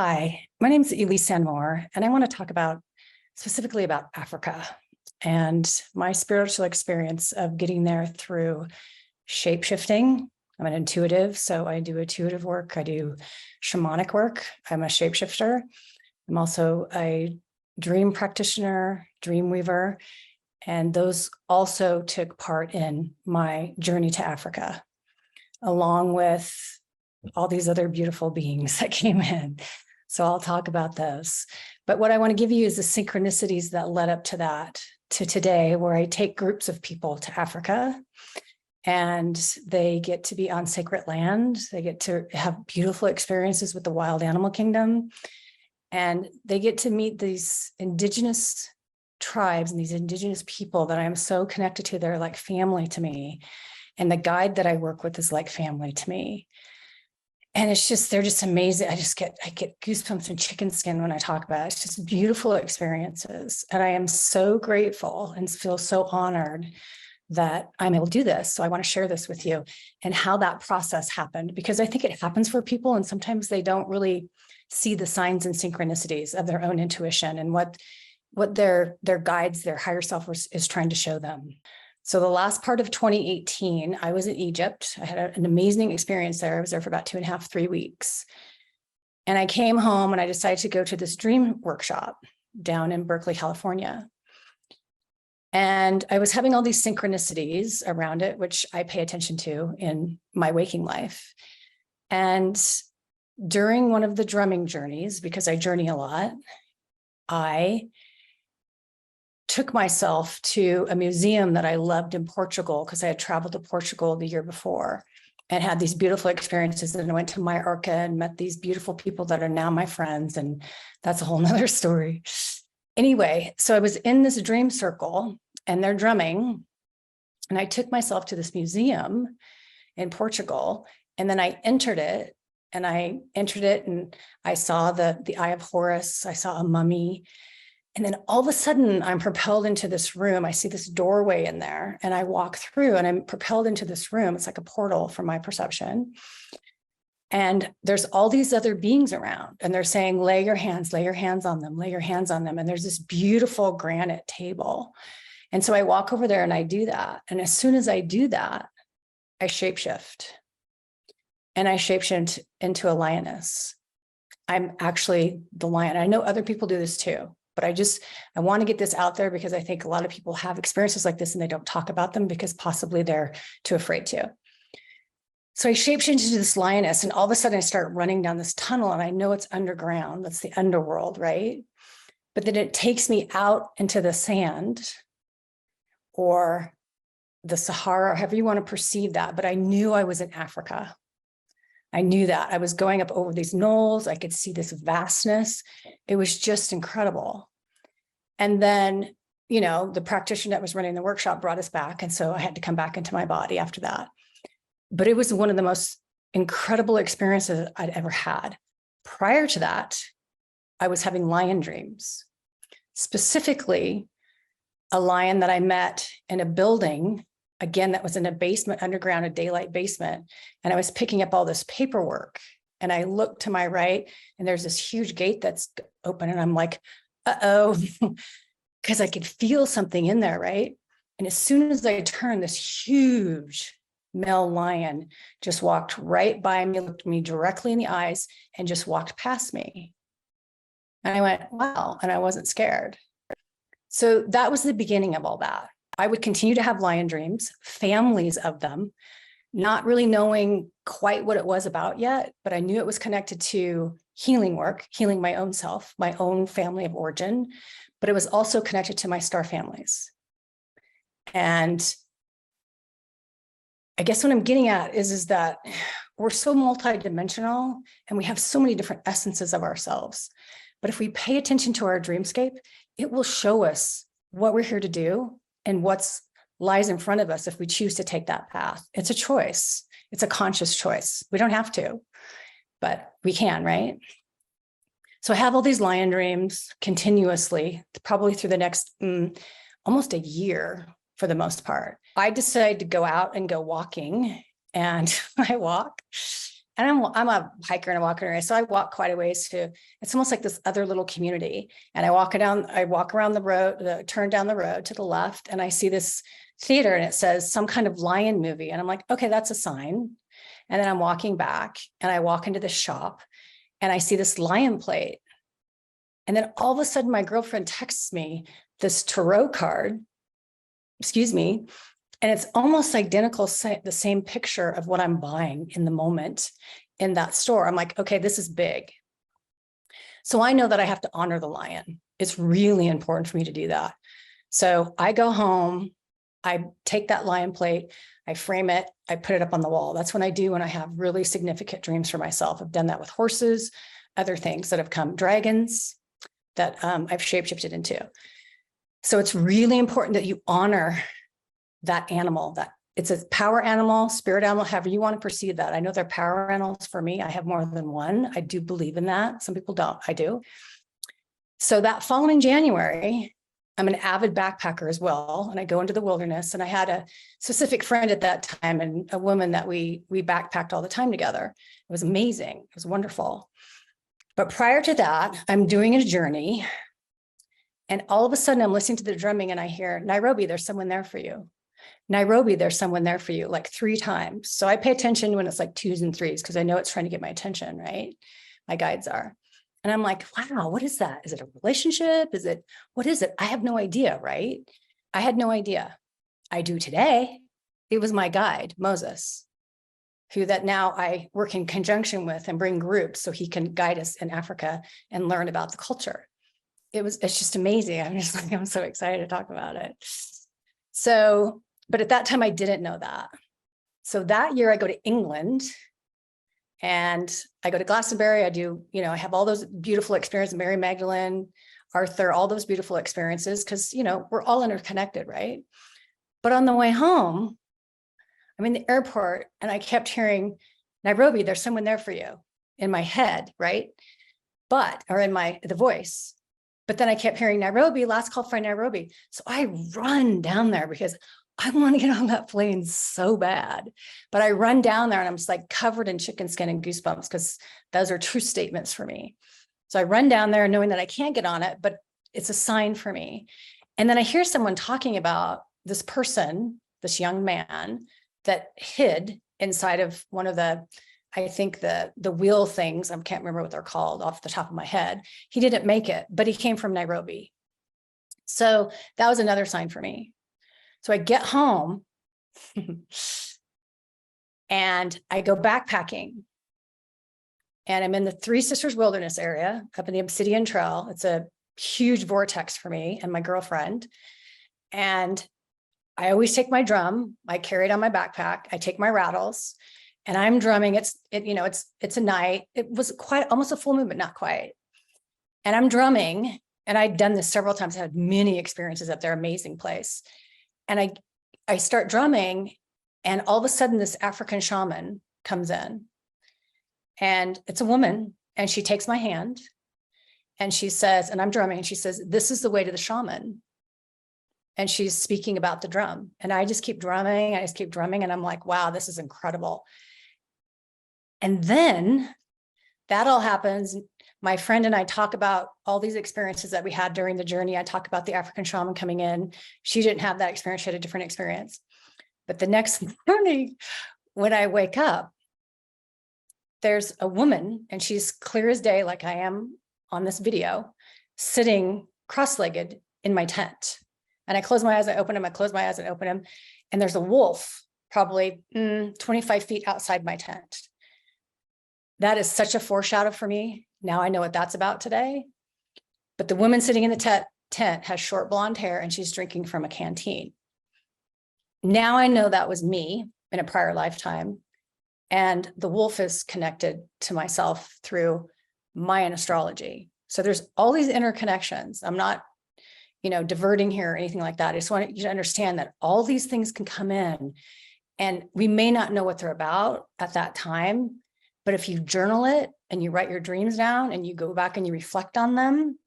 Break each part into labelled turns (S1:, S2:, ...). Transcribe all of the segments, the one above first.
S1: Hi, my name is Elise Sanmore, and I want to talk specifically about Africa and my spiritual experience of getting there through shape-shifting. I'm an intuitive, so I do intuitive work. I do shamanic work. I'm a shapeshifter. I'm also a dream practitioner, dream weaver, and those also took part in my journey to Africa, along with all these other beautiful beings that came in. So I'll talk about those. But what I want to give you is the synchronicities that led up to that, to today, where I take groups of people to Africa and they get to be on sacred land. They get to have beautiful experiences with the wild animal kingdom. And they get to meet these indigenous tribes and these indigenous people that I'm so connected to. They're like family to me. And the guide that I work with is like family to me. And it's just, they're just amazing. I get goosebumps and chicken skin when I talk about it. It's just beautiful experiences. And I am so grateful and feel so honored that I'm able to do this. So I want to share this with you and how that process happened, because I think it happens for people. And sometimes they don't really see the signs and synchronicities of their own intuition and what their guides, their higher self is trying to show them. So the last part of 2018, I was in Egypt. I had an amazing experience there. I was there for about 2.5, 3 weeks. And I came home and I decided to go to this dream workshop down in Berkeley, California. And I was having all these synchronicities around it, which I pay attention to in my waking life. And during one of the drumming journeys, because I journey a lot, I took myself to a museum that I loved in Portugal, because I had traveled to Portugal the year before and had these beautiful experiences. And I went to Mallorca and met these beautiful people that are now my friends. And that's a whole nother story. Anyway, so I was in this dream circle and they're drumming. And I took myself to this museum in Portugal. And then I entered it and I saw the Eye of Horus. I saw a mummy. And then all of a sudden I'm propelled into this room. I see this doorway in there and I walk through and I'm propelled into this room. It's like a portal from my perception. And there's all these other beings around and they're saying, lay your hands on them, lay your hands on them. And there's this beautiful granite table. And so I walk over there and I do that. And as soon as I do that, I shapeshift and I shapeshift into a lioness. I'm actually the lion. I know other people do this too. But I want to get this out there because I think a lot of people have experiences like this and they don't talk about them because possibly they're too afraid to. So I shapeshift into this lioness and all of a sudden I start running down this tunnel and I know it's underground. That's the underworld, right? But then it takes me out into the sand or the Sahara, however you want to perceive that. But I knew I was in Africa. I knew that. I was going up over these knolls. I could see this vastness. It was just incredible. And then, the practitioner that was running the workshop brought us back. And so I had to come back into my body after that. But it was one of the most incredible experiences I'd ever had. Prior to that, I was having lion dreams, specifically a lion that I met in a building. Again, that was in a basement underground, a daylight basement. And I was picking up all this paperwork and I looked to my right and there's this huge gate that's open and I'm like, uh-oh, because I could feel something in there, right? And as soon as I turned, this huge male lion just walked right by me, looked me directly in the eyes and just walked past me. And I went, wow, and I wasn't scared. So that was the beginning of all that. I would continue to have lion dreams, families of them, not really knowing quite what it was about yet, but I knew it was connected to healing work, healing my own self, my own family of origin, but it was also connected to my star families. And I guess what I'm getting at is that we're so multidimensional and we have so many different essences of ourselves. But if we pay attention to our dreamscape, it will show us what we're here to do and what lies in front of us if we choose to take that path. It's a choice. It's a conscious choice. We don't have to, but we can, right? So I have all these lion dreams continuously, probably through the next almost a year for the most part. I decided to go out and go walking and I walk And I'm a hiker and a walker, so I walk quite a ways to, it's almost like this other little community. And I walk around the road, turn down the road to the left, and I see this theater and it says some kind of lion movie. And I'm like, okay, that's a sign. And then I'm walking back and I walk into the shop and I see this lion plate. And then all of a sudden my girlfriend texts me this tarot card, excuse me, and it's almost identical, the same picture of what I'm buying in the moment in that store. I'm like, okay, this is big. So I know that I have to honor the lion. It's really important for me to do that. So I go home, I take that lion plate, I frame it, I put it up on the wall. That's when I have really significant dreams for myself. I've done that with horses, other things that have come, dragons that I've shapeshifted into. So it's really important that you honor that animal, that it's a power animal, spirit animal, however you want to perceive that. I know they're power animals for me. I have more than one. I do believe in that. Some people don't. I do. So that following January, I'm an avid backpacker as well. And I go into the wilderness, and I had a specific friend at that time and a woman that we backpacked all the time together. It was amazing. It was wonderful. But prior to that, I'm doing a journey, and all of a sudden I'm listening to the drumming and I hear, Nairobi, there's someone there for you. Nairobi, there's someone there for you, like 3 times. So I pay attention when it's like 2s and 3s, because I know it's trying to get my attention, right? My guides are. And I'm like, wow, what is that? Is it a relationship? What is it? I have no idea, right? I had no idea. I do today. It was my guide, Moses, who that now I work in conjunction with and bring groups so he can guide us in Africa and learn about the culture. It's just amazing. I'm so excited to talk about it. So, but at that time I didn't know that. So that year I go to England and I go to Glastonbury. I have all those beautiful experiences, Mary Magdalene, Arthur, all those beautiful experiences, because, we're all interconnected, right? But on the way home, I'm in the airport and I kept hearing, Nairobi, there's someone there for you, in my head, right? Or in the voice. But then I kept hearing Nairobi, last call for Nairobi. So I run down there because I want to get on that plane so bad. But I run down there and I'm just like covered in chicken skin and goosebumps, because those are true statements for me. So I run down there knowing that I can't get on it, but it's a sign for me. And then I hear someone talking about this person, this young man that hid inside of one of the wheel things. I can't remember what they're called off the top of my head. He didn't make it, but he came from Nairobi. So that was another sign for me. So I get home and I go backpacking, and I'm in the Three Sisters Wilderness area up in the Obsidian Trail. It's a huge vortex for me and my girlfriend. And I always take my drum. I carry it on my backpack. I take my rattles and I'm drumming. It's a night. It was quite almost a full moon, but not quite. And I'm drumming, and I'd done this several times. I had many experiences up there, amazing place. And I start drumming, and all of a sudden this African shaman comes in, and it's a woman, and she takes my hand and she says, and I'm drumming, and she says, this is the way to the shaman. And she's speaking about the drum. And I just keep drumming. And I'm like, wow, this is incredible. And then that all happens. My friend and I talk about all these experiences that we had during the journey. I talk about the African shaman coming in. She didn't have that experience. She had a different experience. But the next morning, when I wake up, there's a woman, and she's clear as day, like I am on this video, sitting cross-legged in my tent. And I close my eyes, I open them, I close my eyes and open them. And there's a wolf probably 25 feet outside my tent. That is such a foreshadow for me. Now I know what that's about today. But the woman sitting in the tent has short blonde hair, and she's drinking from a canteen. Now I know that was me in a prior lifetime. And the wolf is connected to myself through Mayan astrology. So there's all these interconnections. I'm not, diverting here or anything like that. I just want you to understand that all these things can come in, and we may not know what they're about at that time. But if you journal it and you write your dreams down and you go back and you reflect on them,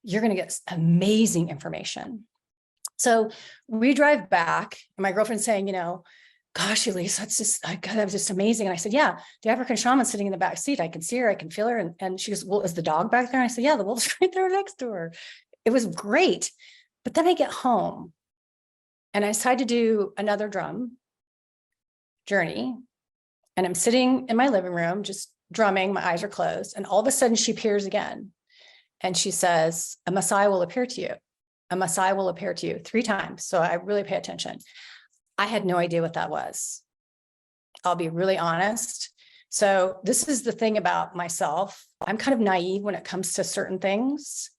S1: you're going to get amazing information. So we drive back, and my girlfriend's saying, gosh, Elise, that was just amazing. And I said, yeah, the African shaman's sitting in the back seat. I can see her, I can feel her. And she goes, well, is the dog back there? And I said, yeah, the wolf's right there next to her. It was great. But then I get home and I decided to do another drum journey. And I'm sitting in my living room, just drumming, my eyes are closed. And all of a sudden she appears again. And she says, a Maasai will appear to you. A Maasai will appear to you 3 times. So I really pay attention. I had no idea what that was. I'll be really honest. So this is the thing about myself. I'm kind of naive when it comes to certain things.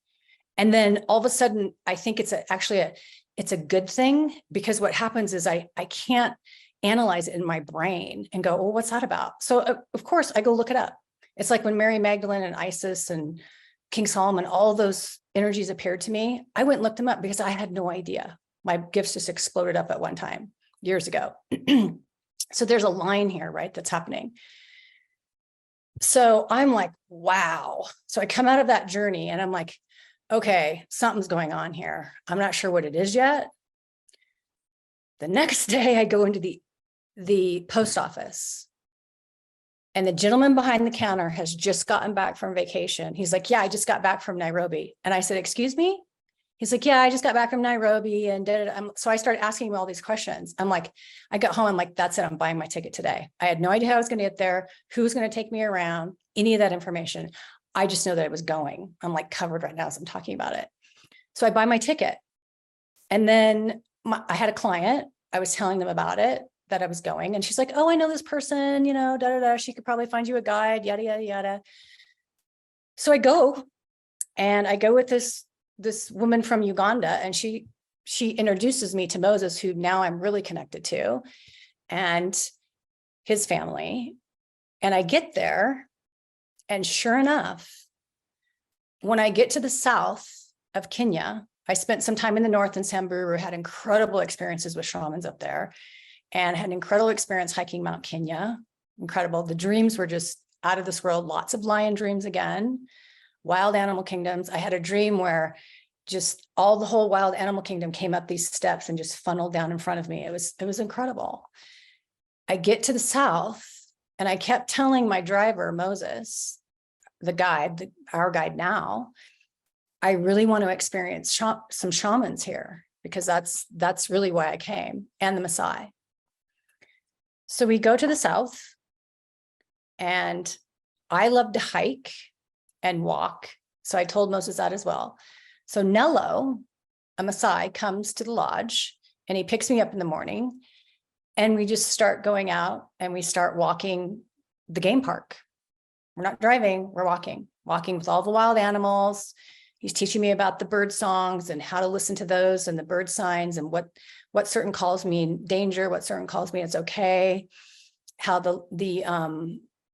S1: And then all of a sudden, I think it's a good thing, because what happens is I can't analyze it in my brain and go, well, what's that about? So of course I go look it up. It's like when Mary Magdalene and Isis and King Solomon, all those energies appeared to me. I went and looked them up because I had no idea. My gifts just exploded up at one time years ago. So there's a line here, right, that's happening. So I'm like, wow. So I come out of that journey and I'm like, okay, something's going on here. I'm not sure what it is yet. The next day I go into the post office, and the gentleman behind the counter has just gotten back from vacation. He's like, yeah, I just got back from Nairobi. And I said, excuse me? He's like, yeah, I just got back from Nairobi. And so I started asking him all these questions. I'm like, I got home, I'm like, that's it, I'm buying my ticket today. I had no idea how I was going to get there, who was going to take me around, any of that information. I just know that I was going. I'm like covered right now as I'm talking about it. So I buy my ticket. And then I had a client, I was telling them about it, that I was going. And she's like, oh, I know this person, you know, she could probably find you a guide, yada, yada, yada. So I go with this woman from Uganda, and she introduces me to Moses, who now I'm really connected to, and his family. And I get there, and sure enough, when I get to the south of Kenya, I spent some time in the north in Samburu, had incredible experiences with shamans up there, and had an incredible experience hiking Mount Kenya. Incredible. The dreams were just out of this world. Lots of lion dreams again, wild animal kingdoms. I had a dream where just the whole wild animal kingdom came up these steps and just funneled down in front of me. It was incredible. I get to the south, and I kept telling my driver, Moses, the guide, our guide now, I really want to experience some shamans here, because that's really why I came, and the Maasai. So we go to the south, and I love to hike and walk. So I told Moses that as well. So Nello, a Maasai, comes to the lodge, and he picks me up in the morning, and we just start going out, and we start walking the game park. We're not driving, we're walking with all the wild animals. He's teaching me about the bird songs and how to listen to those, and the bird signs, and what certain calls mean danger, what certain calls mean it's okay. How the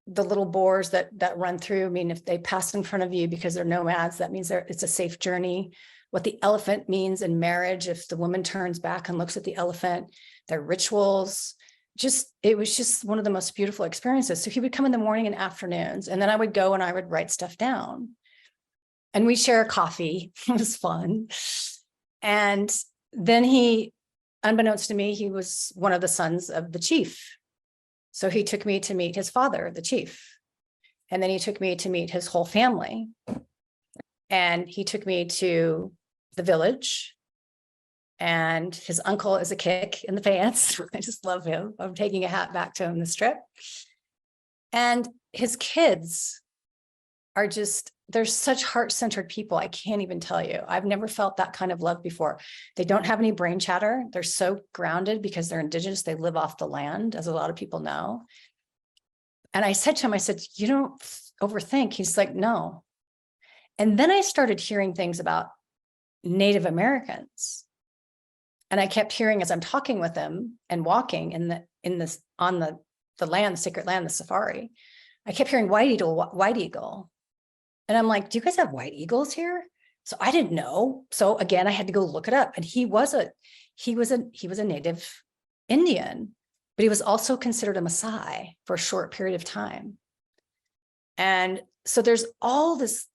S1: little boars that run through, I mean, if they pass in front of you because they're nomads, that means it's a safe journey. What the elephant means in marriage, if the woman turns back and looks at the elephant, their rituals. It was just one of the most beautiful experiences. So he would come in the morning and afternoons, and then I would go and I would write stuff down. And we'd share a coffee. It was fun. And then unbeknownst to me, he was one of the sons of the chief. So he took me to meet his father, the chief. And then he took me to meet his whole family. And he took me to the village. And his uncle is a kick in the pants. I just love him. I'm taking a hat back to him this trip. And his kids are they're such heart-centered people. I can't even tell you. I've never felt that kind of love before. They don't have any brain chatter. They're so grounded because they're indigenous. They live off the land, as a lot of people know. And I said to him, you don't overthink. He's like, no. And then I started hearing things about Native Americans. And I kept hearing, as I'm talking with them and walking on the land, the sacred land, the safari, I kept hearing white eagle. And I'm like, do you guys have white eagles here? So I didn't know. So again, I had to go look it up. And he was a native Indian, but he was also considered a Maasai for a short period of time. And so there's all this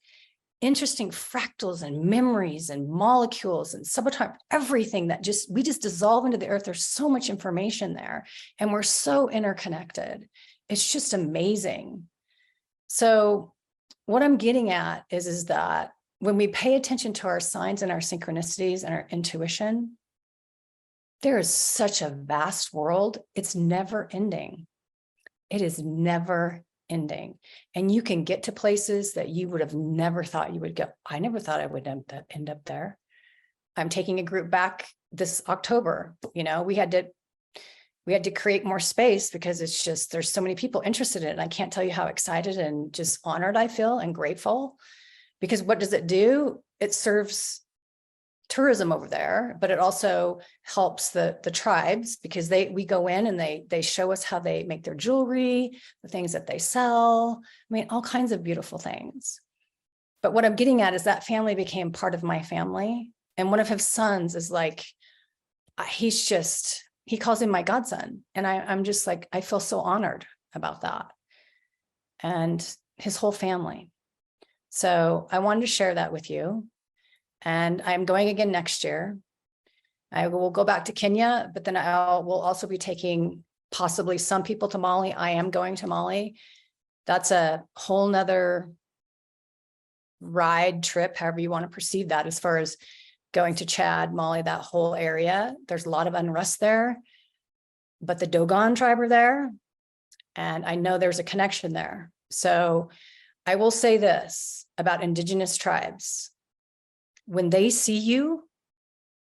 S1: interesting fractals and memories and molecules and subatomic, everything that we just dissolve into the earth. There's so much information there, and we're so interconnected. It's just amazing. So what I'm getting at is that when we pay attention to our signs and our synchronicities and our intuition, there is such a vast world. It's never ending. It is never ending. And you can get to places that you would have never thought you would go. I never thought I would end up there. I'm taking a group back this October. You know, we had to create more space because it's just, there's so many people interested in it. And I can't tell you how excited and just honored I feel and grateful, because what does it do? It serves tourism over there, but it also helps the tribes, because we go in and they show us how they make their jewelry, the things that they sell. I mean, all kinds of beautiful things. But what I'm getting at is that family became part of my family. And one of his sons is like, he calls him my godson. And I'm just like, I feel so honored about that. And his whole family. So I wanted to share that with you. And I'm going again next year. I will go back to Kenya, but then we'll also be taking possibly some people to Mali. I am going to Mali. That's a whole nother ride trip, however you want to perceive that, as far as going to Chad, Mali, that whole area. There's a lot of unrest there, but the Dogon tribe are there. And I know there's a connection there. So I will say this about indigenous tribes. When they see you,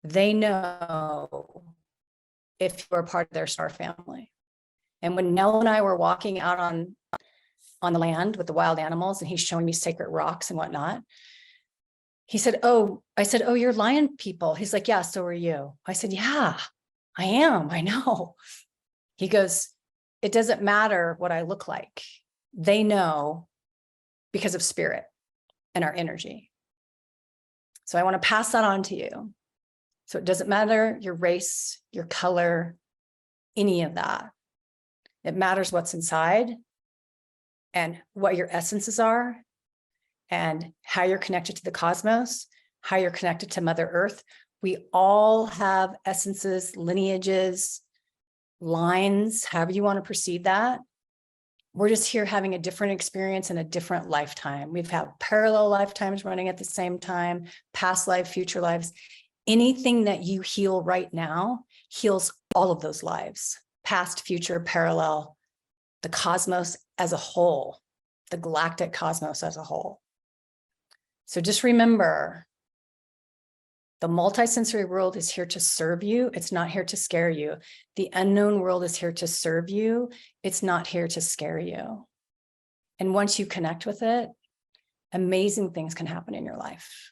S1: they know if you're a part of their star family. And when Nell and I were walking out on the land with the wild animals, and he's showing me sacred rocks and whatnot, he said, "Oh," I said, "Oh, you're lion people." He's like, "Yeah, so are you." I said, "Yeah, I am. I know." He goes, "It doesn't matter what I look like. They know because of spirit and our energy." So I want to pass that on to you. So it doesn't matter your race, your color, any of that. It matters what's inside and what your essences are, and how you're connected to the cosmos, how you're connected to Mother Earth. We all have essences, lineages, lines, however you want to perceive that. We're just here having a different experience in a different lifetime. We've had parallel lifetimes running at the same time, past life, future lives. Anything that you heal right now heals all of those lives, past, future, parallel, the cosmos as a whole, the galactic cosmos as a whole. So just remember, the multisensory world is here to serve you. It's not here to scare you. The unknown world is here to serve you. It's not here to scare you. And once you connect with it, amazing things can happen in your life.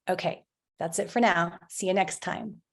S1: Okay, that's it for now. See you next time.